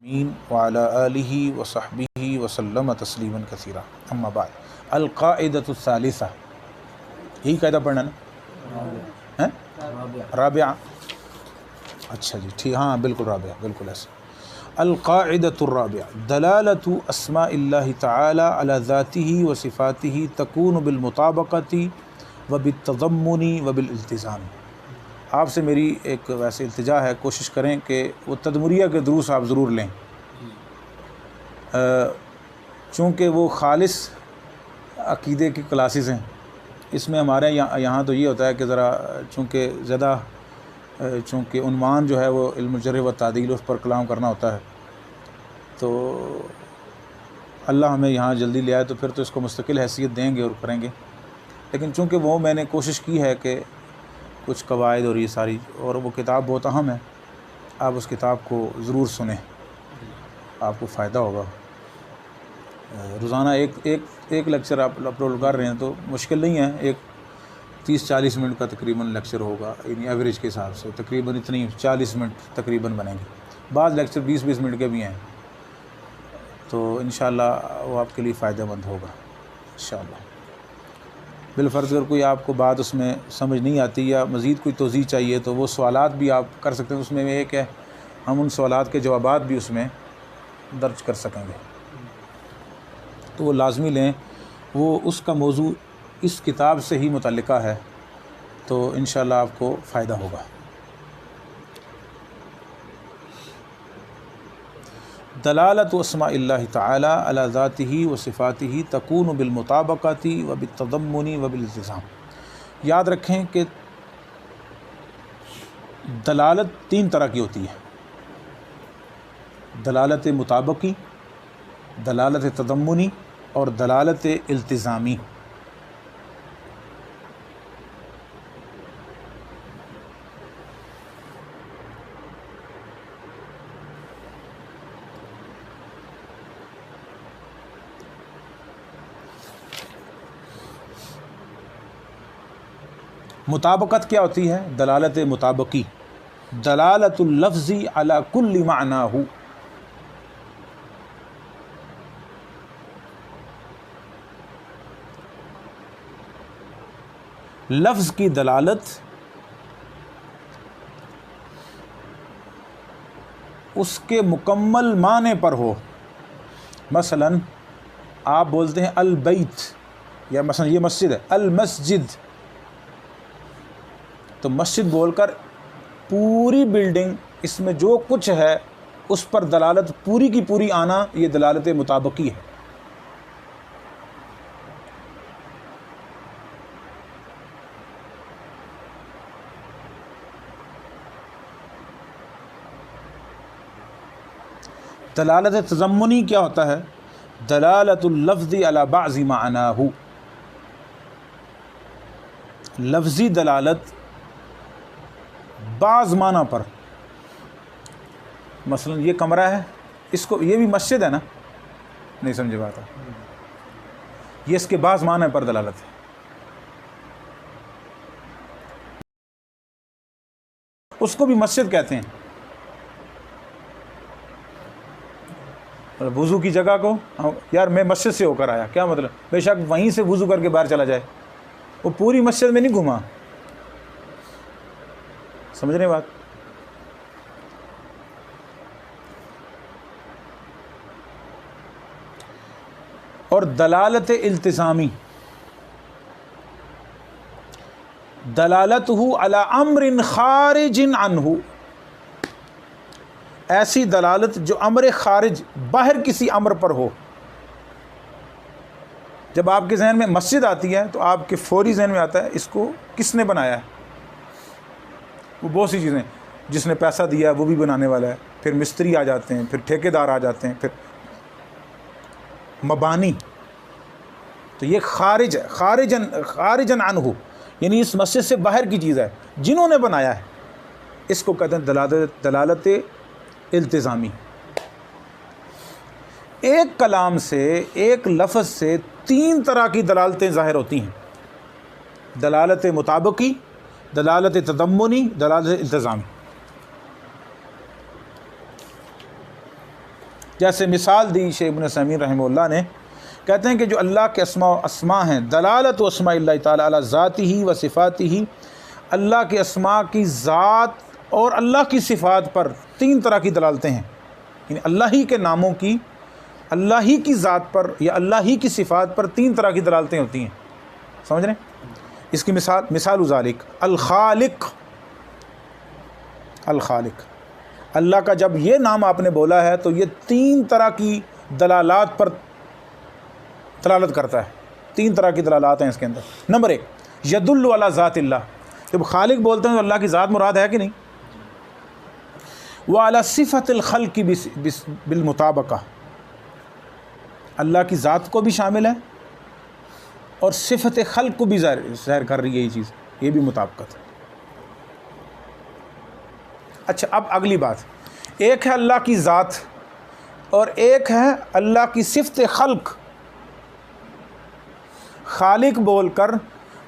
مین وعلی آلہ وصحبہ وسلم تسلیما کثیرا اما بعد القاعدۃ الثالثہ، یہی قاعدہ پڑھنا نا رابعہ، اچھا جی ٹھیک، ہاں بالکل رابعہ، بالکل ایسے۔ القاعدۃ الرابعہ دلالۃ اسماء اللہ تعالی علی ذاتہ وصفاتہ تکون بالمطابقۃ وبالتضمن وبالالتزام۔ آپ سے میری ایک ویسے التجا ہے، کوشش کریں کہ وہ تدمریہ کے دروس آپ ضرور لیں، چونکہ وہ خالص عقیدے کی کلاسز ہیں۔ اس میں ہمارے یہاں تو یہ ہوتا ہے کہ ذرا چونکہ عنوان جو ہے وہ علم الجرح و تعدیل، اس پر کلام کرنا ہوتا ہے، تو اللہ ہمیں یہاں جلدی لے آئے تو پھر تو اس کو مستقل حیثیت دیں گے اور کریں گے، لیکن چونکہ وہ میں نے کوشش کی ہے کہ کچھ قواعد اور یہ ساری، اور وہ کتاب بہت اہم ہے، آپ اس کتاب کو ضرور سنیں، آپ کو فائدہ ہوگا۔ روزانہ ایک لیکچر آپ اپلوڈ کر رہے ہیں تو مشکل نہیں ہے، ایک 30-40 منٹ کا تقریباً لیکچر ہوگا، یعنی ایوریج کے حساب سے تقریباً اتنی 40 منٹ تقریباً بنیں گے، بعض لیکچر 20-20 منٹ کے بھی ہیں، تو انشاءاللہ وہ آپ کے لیے فائدہ مند ہوگا انشاءاللہ۔ بالفرض اگر کوئی آپ کو بات اس میں سمجھ نہیں آتی یا مزید کوئی توضیح چاہیے تو وہ سوالات بھی آپ کر سکتے ہیں، اس میں ایک ہے ہم ان سوالات کے جوابات بھی اس میں درج کر سکیں گے، تو وہ لازمی لیں، وہ اس کا موضوع اس کتاب سے ہی متعلقہ ہے، تو انشاءاللہ آپ کو فائدہ ہوگا۔ دلالت اسماء اللہ تعالی علی ذاتہ و صفاتہ تکون بالمطابقۃ و بالتضمن و بالالتزام۔ یاد رکھیں کہ دلالت 3 طرح کی ہوتی ہے، دلالت مطابقی، دلالت تضمنی اور دلالت التزامی۔ مطابقت کیا ہوتی ہے؟ دلالت مطابقی، دلالت اللفظ علی کل معناہ، لفظ کی دلالت اس کے مکمل معنی پر ہو۔ مثلا آپ بولتے ہیں البیت، یا مثلا یہ مسجد ہے المسجد، تو مسجد بول کر پوری بلڈنگ، اس میں جو کچھ ہے اس پر دلالت پوری کی پوری آنا، یہ دلالت مطابقی ہے۔ دلالت تضمنی کیا ہوتا ہے؟ دلالت اللفظ علی بعض معناہ، لفظی دلالت بعض معنی پر۔ مثلا یہ کمرہ ہے، اس کو، یہ بھی مسجد ہے نا، نہیں سمجھے بات ہے، یہ اس کے بعض معنی پر دلالت ہے۔ اس کو بھی مسجد کہتے ہیں۔ وضو کی جگہ کو، یار میں مسجد سے ہو کر آیا، کیا مطلب؟ بے شک وہیں سے وضو کر کے باہر چلا جائے، وہ پوری مسجد میں نہیں گھوما، سمجھ رہے بات؟ اور دلالت التزامی، دلالتہ علی امر خارج عنہ، ایسی دلالت جو امر خارج، باہر کسی امر پر ہو۔ جب آپ کے ذہن میں مسجد آتی ہے تو آپ کے فوری ذہن میں آتا ہے اس کو کس نے بنایا ہے۔ وہ بہت سی چیزیں، جس نے پیسہ دیا ہے وہ بھی بنانے والا ہے، پھر مستری آ جاتے ہیں، پھر ٹھیکیدار آ جاتے ہیں، پھر مبانی، تو یہ خارج ہے، خارجن عنہ، یعنی اس مسجد سے باہر کی چیز ہے، جنہوں نے بنایا ہے، اس کو کہتے ہیں دلالت التزامی۔ ایک کلام سے، ایک لفظ سے 3 طرح کی دلالتیں ظاہر ہوتی ہیں، دلالت مطابقی، دلالت تضمنی، دلالت التزامی۔ جیسے مثال دی شیخ ابن عثیمین رحمہ اللہ نے، کہتے ہیں کہ جو اللہ کے اسماء ہیں، دلالت و اسماء اللہ تعالیٰ علی ذاتہ و صفاتہ، اللہ کے اسماء کی ذات اور اللہ کی صفات پر 3 طرح کی دلالتیں ہیں، یعنی اللہ ہی کے ناموں کی، اللہ ہی کی ذات پر یا اللہ ہی کی صفات پر 3 طرح کی دلالتیں ہوتی ہیں، سمجھ رہے ہیں؟ اس کی مثال ذالک الخالق، اللہ کا جب یہ نام آپ نے بولا ہے تو یہ 3 طرح کی دلالات پر دلالت کرتا ہے، 3 طرح کی دلالات ہیں اس کے اندر۔ نمبر 1 یدل علی ذات اللہ، جب خالق بولتے ہیں تو اللہ کی ذات مراد ہے کہ نہیں؟ وعلی صفت الخلق بالمطابقہ، اللہ کی ذات کو بھی شامل ہے اور صفت خلق کو بھی ظاہر کر رہی ہے یہ چیز، یہ بھی مطابقت ہے۔ اچھا، اب اگلی بات، ایک ہے اللہ کی ذات اور ایک ہے اللہ کی صفت خلق۔ خالق بول کر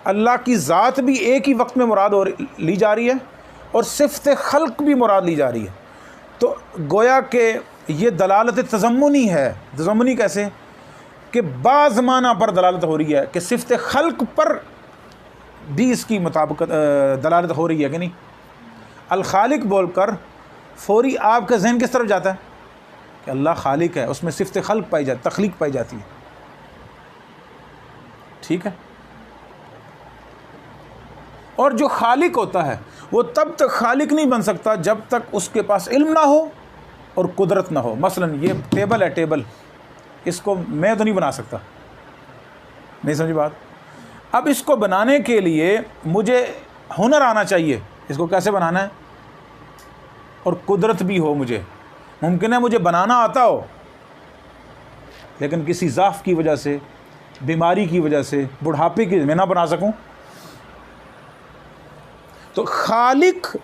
اللہ کی ذات بھی ایک ہی وقت میں مراد لی جا رہی ہے اور صفت خلق بھی مراد لی جا رہی ہے، تو گویا کہ یہ دلالت تضمنی ہے۔ تضمنی کیسے؟ کہ بعض زمانہ پر دلالت ہو رہی ہے کہ صفت خلق پر بھی اس کی مطابقت دلالت ہو رہی ہے کہ نہیں؟ الخالق بول کر فوری آپ کا ذہن کس طرف جاتا ہے کہ اللہ خالق ہے، اس میں صفت خلق پائی جاتی، تخلیق پائی جاتی ہے، ٹھیک ہے؟ اور جو خالق ہوتا ہے وہ تب تک خالق نہیں بن سکتا جب تک اس کے پاس علم نہ ہو اور قدرت نہ ہو۔ مثلا یہ ٹیبل ہے، ٹیبل اس کو میں تو نہیں بنا سکتا، نہیں سمجھی بات؟ اب اس کو بنانے کے لیے مجھے ہنر آنا چاہیے، اس کو کیسے بنانا ہے، اور قدرت بھی ہو مجھے۔ ممکن ہے مجھے بنانا آتا ہو لیکن کسی ضعف کی وجہ سے، بیماری کی وجہ سے، بڑھاپے کی میں نہ بنا سکوں۔ تو خالق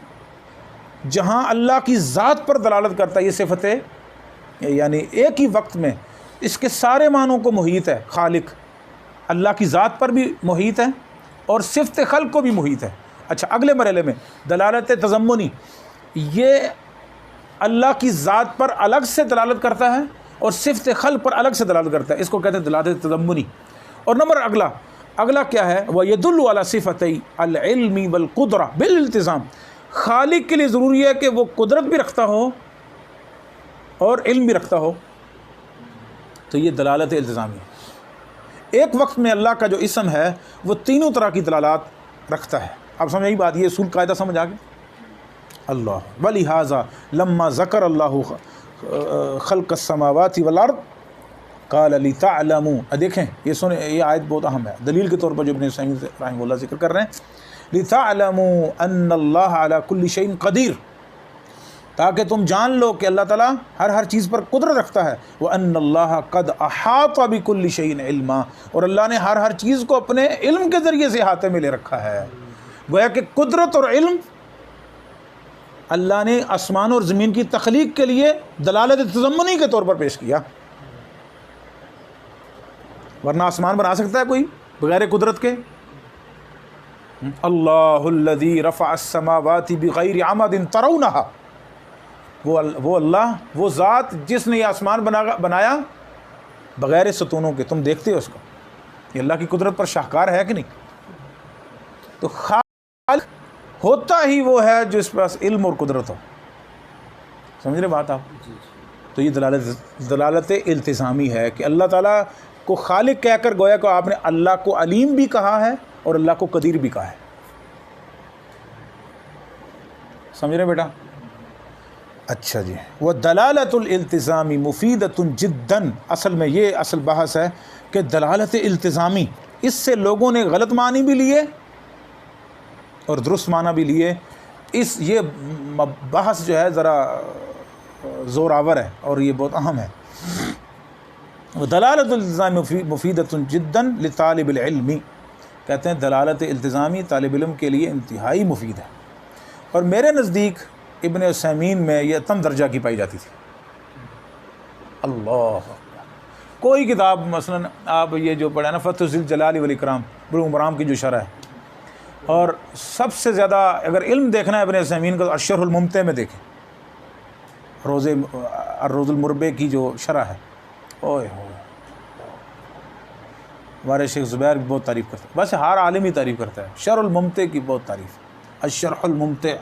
جہاں اللہ کی ذات پر دلالت کرتا ہے، یہ صفت ہے، یعنی ایک ہی وقت میں اس کے سارے معنوں کو محیط ہے۔ خالق اللہ کی ذات پر بھی محیط ہے اور صفت خلق کو بھی محیط ہے۔ اچھا، اگلے مرحلے میں دلالت تضمنی، یہ اللہ کی ذات پر الگ سے دلالت کرتا ہے اور صفت خلق پر الگ سے دلالت کرتا ہے، اس کو کہتے ہیں دلالت تضمنی۔ اور نمبر اگلا کیا ہے؟ وَيَدُلُّ عَلَى صِفَتَيْ الْعِلْمِ وَالْقُدْرَةِ بِالِالْتِزَامِ، خالق کے لیے ضروری ہے کہ وہ قدرت بھی رکھتا ہو اور علم بھی رکھتا ہو، تو یہ دلالت التزامی ہے۔ ایک وقت میں اللہ کا جو اسم ہے وہ 3 طرح کی دلالات رکھتا ہے۔ اب سمجھ آئی بات؟ یہ اصول قاعدہ سمجھ آ گیا؟ اللہ وَلِهَذَا لَمَّا ذَكَرَ اللَّهُ خَلْقَ السَّمَاوَاتِ وَالْأَرْضِ قَالَ لِتَعْلَمُوا، دیکھیں یہ سنیں، یہ آیت بہت اہم ہے، دلیل کے طور پر جو ابن عثیمین رحمہ اللہ ذکر کر رہے ہیں، لِتَعْلَمُوا أَنَّ اللَّهَ عَلَى كُلِّ شَيْءٍ قَدِيرٌ، تاکہ تم جان لو کہ اللہ تعالیٰ ہر چیز پر قدرت رکھتا ہے۔ وَأَنَّ اللَّهَ قَدْ أَحَاطَ بِكُلِّ شَيْءٍ عِلْمًا، اور اللہ نے ہر چیز کو اپنے علم کے ذریعے سے احاطے میں لے رکھا ہے۔ گویا کہ قدرت اور علم اللہ نے آسمان اور زمین کی تخلیق کے لیے دلالت تضمنی کے طور پر پیش کیا، ورنہ آسمان بنا سکتا ہے کوئی بغیر قدرت کے؟ اللہ الذی رفع السماوات بغیر عمد ترونہا، وہ اللہ، وہ ذات جس نے یہ آسمان بنایا بغیر ستونوں کے، تم دیکھتے ہو اس کو، یہ اللہ کی قدرت پر شاہکار ہے کہ نہیں؟ تو خالق ہوتا ہی وہ ہے جو اس پاس علم اور قدرت ہو، سمجھ رہے بات آپ؟ تو یہ دلالت التزامی ہے کہ اللہ تعالیٰ کو خالق کہہ کر گویا کہ آپ نے اللہ کو علیم بھی کہا ہے اور اللہ کو قدیر بھی کہا ہے، سمجھ رہے بیٹا؟ اچھا جی، وہ دلالت الالتزامی مفیدۃ جداً، اصل میں یہ اصل بحث ہے کہ دلالت التزامی، اس سے لوگوں نے غلط معنی بھی لیے اور درست معنی بھی لیے۔ یہ بحث جو ہے ذرا زور آور ہے اور یہ بہت اہم ہے۔ دلالت الالتزامی مفیدۃ جداً لطالب العلم، کہتے ہیں دلالت التزامی طالب علم کے لیے انتہائی مفید ہے، اور میرے نزدیک ابن عثیمین میں یہ تم درجہ کی پائی جاتی تھی۔ اللہ، کوئی کتاب مثلا آپ یہ جو پڑھیں نا فتح ذی الجلال والاکرام، بلوغ المرام کی جو شرح ہے، اور سب سے زیادہ اگر علم دیکھنا ہے ابن عثیمین کا، الشرح الممتع میں دیکھیں، روضے الروض المربع کی جو شرح ہے، اوئے ہوئے، ہمارے شیخ زبیر بھی بہت تعریف کرتے ہیں، ویسے ہر عالم ہی تعریف کرتا ہے، شرح الممتع کی بہت تعریف، الشرح الممتع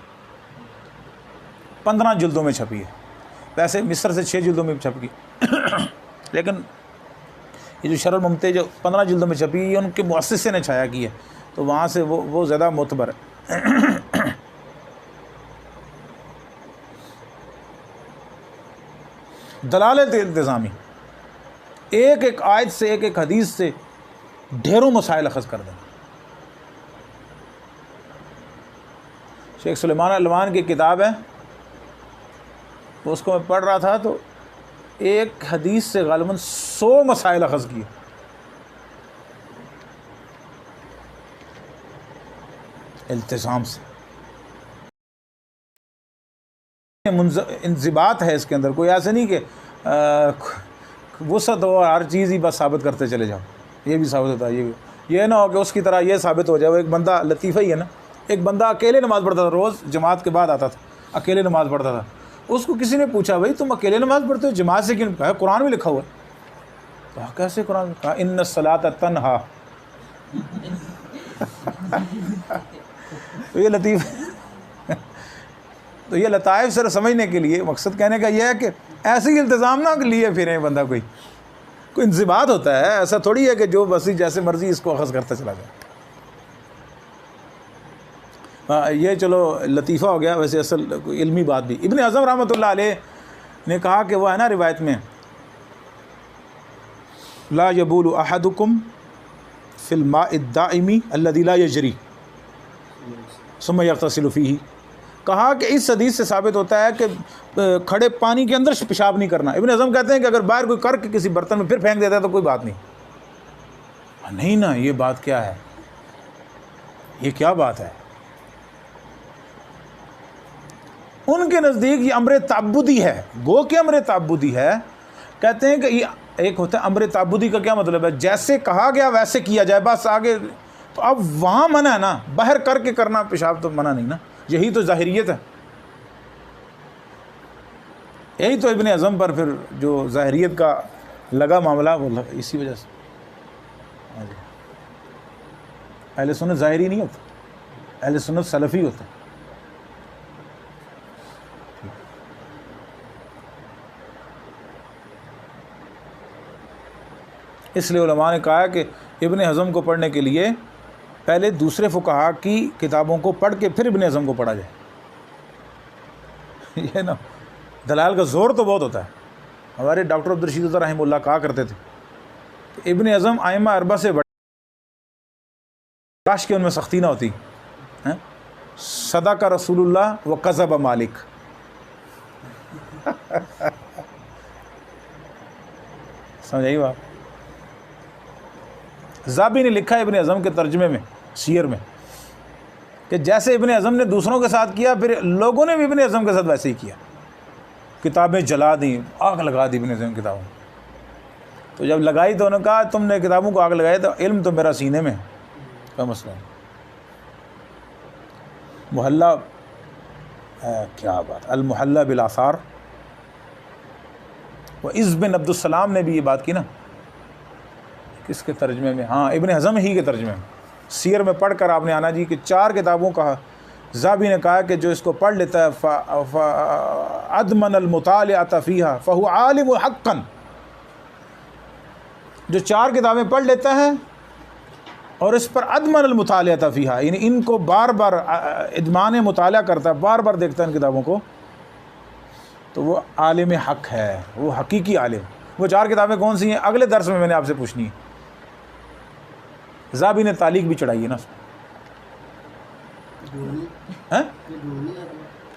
15 جلدوں میں چھپی ہے، ویسے مصر سے 6 جلدوں میں چھپ گئی لیکن یہ جو شرح الممتع جو 15 جلدوں میں چھپی ہے ان کے مؤسسے نے چھایا کی ہے، تو وہاں سے وہ زیادہ معتبر ہے۔ دلالت التزامی، ایک ایک آیت سے ایک ایک حدیث سے ڈھیروں مسائل اخذ کر دیں۔ شیخ سلیمان علوان کی کتاب ہے، اس کو میں پڑھ رہا تھا تو ایک حدیث سے غالباً 100 مسائل اخذ کیے۔ التزام سے انضباط ہے اس کے اندر، کوئی ایسے نہیں کہ وسعت ہو ہر چیز ہی بس ثابت کرتے چلے جاؤ، یہ بھی ثابت ہوتا ہے، یہ نہ ہو کہ اس کی طرح یہ ثابت ہو جائے۔ وہ ایک بندہ لطیفہ ہی ہے نا، ایک بندہ اکیلے نماز پڑھتا تھا، روز جماعت کے بعد آتا تھا، اکیلے نماز پڑھتا تھا۔ اس کو کسی نے پوچھا بھائی تم اکیلے نماز پڑھتے ہو جماعت سے کیوں؟ کہا قرآن میں لکھا ہوا ہے۔ کہا کیسے قرآن میں؟ کہا ان الصلاۃ تنہا۔ تو یہ لطیف تو یہ لطائف صرف سمجھنے کے لیے، مقصد کہنے کا یہ ہے کہ ایسے ہی التزام نہ لیے پھریں بندہ، کوئی انضباط ہوتا ہے، ایسا تھوڑی ہے کہ جو بس جیسے مرضی اس کو اخذ کرتا چلا جائے۔ یہ چلو لطیفہ ہو گیا، ویسے اصل علمی بات بھی۔ ابن حزم رحمۃ اللہ علیہ نے کہا کہ وہ ہے نا روایت میں لا یبول احدکم فی الماء الدائم الذی لا یجری ثم یغتسل فیہ، کہا کہ اس حدیث سے ثابت ہوتا ہے کہ کھڑے پانی کے اندر پیشاب نہیں کرنا۔ ابن حزم کہتے ہیں کہ اگر باہر کوئی کر کے کسی برتن میں پھر پھینک دیتا ہے تو کوئی بات نہیں۔ نہیں نا، یہ بات کیا ہے، یہ کیا بات ہے؟ ان کے نزدیک یہ امر تعبدی ہے، گو کہ امر تعبدی ہے۔ کہتے ہیں کہ یہ ایک ہوتا ہے امر تعبدی کا کیا مطلب ہے، جیسے کہا گیا ویسے کیا جائے بس، آگے تو اب وہاں منع ہے نا، باہر کر کے کرنا پیشاب تو منع نہیں نا، یہی تو ظاہریت ہے، یہی تو ابن حزم پر پھر جو ظاہریت کا لگا معاملہ وہ اسی وجہ سے۔ اہل سنت ظاہری نہیں ہوتا، اہل سنت سلفی ہوتا ہے۔ اس لیے علماء نے کہا کہ ابن حزم کو پڑھنے کے لیے پہلے دوسرے فقہا کی کتابوں کو پڑھ کے پھر ابن حزم کو پڑھا جائے۔ یہ نا دلائل کا زور تو بہت ہوتا ہے۔ ہمارے ڈاکٹر عبدالرشید رحمہ اللہ کہا کرتے تھے کہ ابن حزم ائمہ اربعہ سے بڑے، کاش کہ ان میں سختی نہ ہوتی۔ صدق رسول اللہ و کذب مالک۔ سمجھ آئی بات؟ زابی نے لکھا ہے ابن حزم کے ترجمے میں سیر میں کہ جیسے ابن حزم نے دوسروں کے ساتھ کیا، پھر لوگوں نے بھی ابن حزم کے ساتھ ویسے ہی کیا، کتابیں جلا دیں، آگ لگا دی ابن حزم کی کتابوں۔ تو جب لگائی تو انہوں نے کہا تم نے کتابوں کو آگ لگائی تو علم تو میرا سینے میں کا مسئلہ ہے۔ محلہ کیا بات، المحلہ بالآثار، وہ عز بن عبد السلام نے بھی یہ بات کی نا، کس کے ترجمے میں؟ ہاں ابن حزم ہی کے ترجمے میں۔ سیر میں پڑھ کر آپ نے آنا جی کہ 4 کتابوں کا زابی نے کہا کہ جو اس کو پڑھ لیتا ہے فَأَدْمَنَ الْمُطَالِعَةَ فِيهَا فَهُوَ عَالِمُ حَقًّا، جو 4 کتابیں پڑھ لیتا ہے اور اس پر ادمن المطالعہ فیہا، یعنی ان کو بار بار ادمان مطالعہ کرتا ہے، بار بار دیکھتا ہے ان کتابوں کو، تو وہ عالم حق ہے، وہ حقیقی عالم۔ وہ 4 کتابیں کون سی ہیں اگلے درس میں نے آپ سے پوچھنی ہے۔ زابی نے تعلیق بھی چڑھائی ہے نا اس پہ۔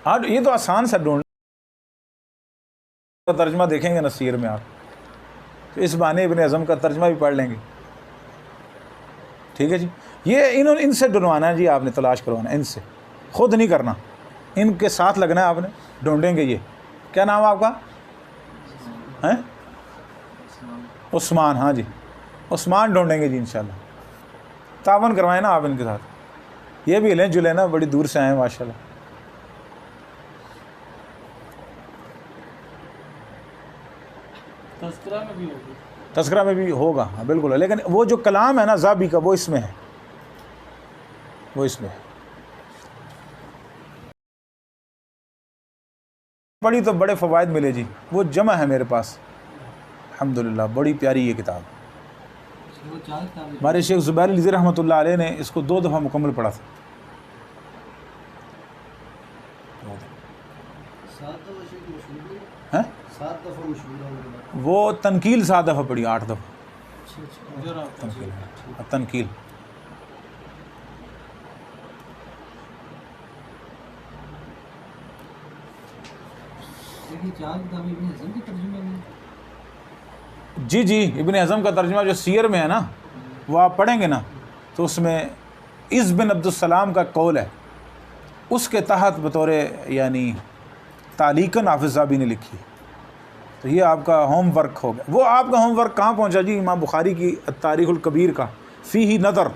ہاں یہ تو آسان سا ڈھونڈ ترجمہ دیکھیں گے نا سیر میں آپ، تو اس بہانے ابن حزم کا ترجمہ بھی پڑھ لیں گے۔ ٹھیک ہے جی، یہ ان سے ڈھونڈوانا ہے جی، آپ نے تلاش کروانا ہے ان سے، خود نہیں کرنا، ان کے ساتھ لگنا ہے آپ نے، ڈھونڈیں گے۔ یہ کیا نام ہے آپ کا؟ ہیں عثمان، ہاں جی عثمان ڈھونڈیں گے جی انشاءاللہ۔ تعاون کروائیں نا آپ ان کے ساتھ، یہ بھی ہلیں جلیں نا، بڑی دور سے آئے ہیں ماشاءاللہ۔ تذکرہ میں بھی ہوگا، ہاں بالکل ہے، لیکن وہ جو کلام ہے نا ذابی کا وہ اس میں ہے، وہ اس میں ہے۔ پڑھی تو بڑے فوائد ملے جی، وہ جمع ہے میرے پاس الحمدللہ، بڑی پیاری یہ کتاب۔ ہمارے شیخ زبیر علی رحمۃ اللہ علیہ نے اس کو 2 دفعہ مکمل پڑھا تھا۔ وہ تنکیل 7 دفعہ پڑھی، 8 دفعہ تنکیل۔ جی جی، ابن اعظم کا ترجمہ جو سیر میں ہے نا، وہ آپ پڑھیں گے نا تو اس میں عز بن عبد السلام کا قول ہے، اس کے تحت بطور یعنی تعلیقاً حافظ ذابی نے لکھی، تو یہ آپ کا ہوم ورک ہو گیا۔ وہ آپ کا ہوم ورک کہاں پہنچا جی؟ امام بخاری کی تاریخ الکبیر کا فیہ نظر،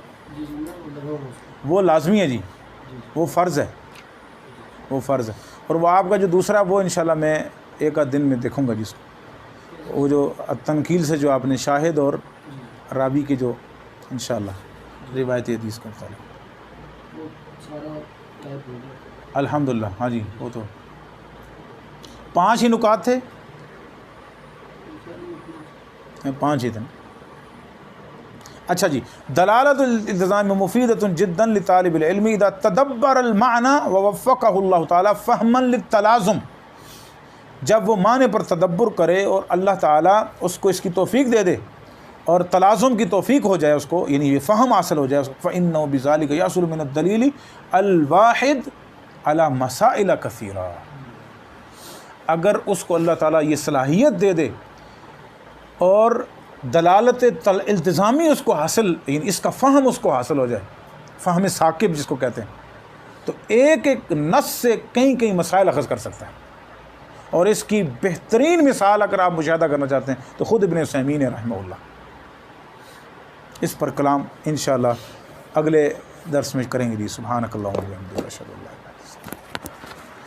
وہ لازمی ہے جی، وہ فرض ہے، وہ فرض ہے۔ اور وہ آپ کا جو دوسرا، وہ انشاءاللہ میں ایک آدھ دن میں دیکھوں گا جس کو، وہ جو تنکیل سے جو آپ نے شاہد اور راوی کے جو انشاءاللہ روایتی حدیث کا مطالعہ، الحمدللہ۔ ہاں جی، وہ تو 5 ہی نکات تھے، 5 ہی تھے۔ اچھا جی، دلالت الالتزام مفیدۃ جدا لطالب العلم اذا تدبر المعنى ووفقہ اللہ تعالی فہما للتلازم، جب وہ معنی پر تدبر کرے اور اللہ تعالیٰ اس کو اس کی توفیق دے دے اور تلازم کی توفیق ہو جائے اس کو، یعنی یہ فہم حاصل ہو جائے، فإنہ بذلک یحصل من الدلیل الواحد علی مسائل کثیرہ، اگر اس کو اللہ تعالیٰ یہ صلاحیت دے دے اور دلالت التزامی اس کو حاصل، یعنی اس کا فہم اس کو حاصل ہو جائے، فہم ثاقب جس کو کہتے ہیں، تو ایک ایک نص سے کئی مسائل اخذ کر سکتا ہے۔ اور اس کی بہترین مثال اگر آپ مشاہدہ کرنا چاہتے ہیں تو خود ابن عثیمین رحمہ اللہ، اس پر کلام انشاءاللہ اگلے درس میں کریں گے جی۔ سبحانک اللہم و بحمدک، اشہد ان لا الہ الا انت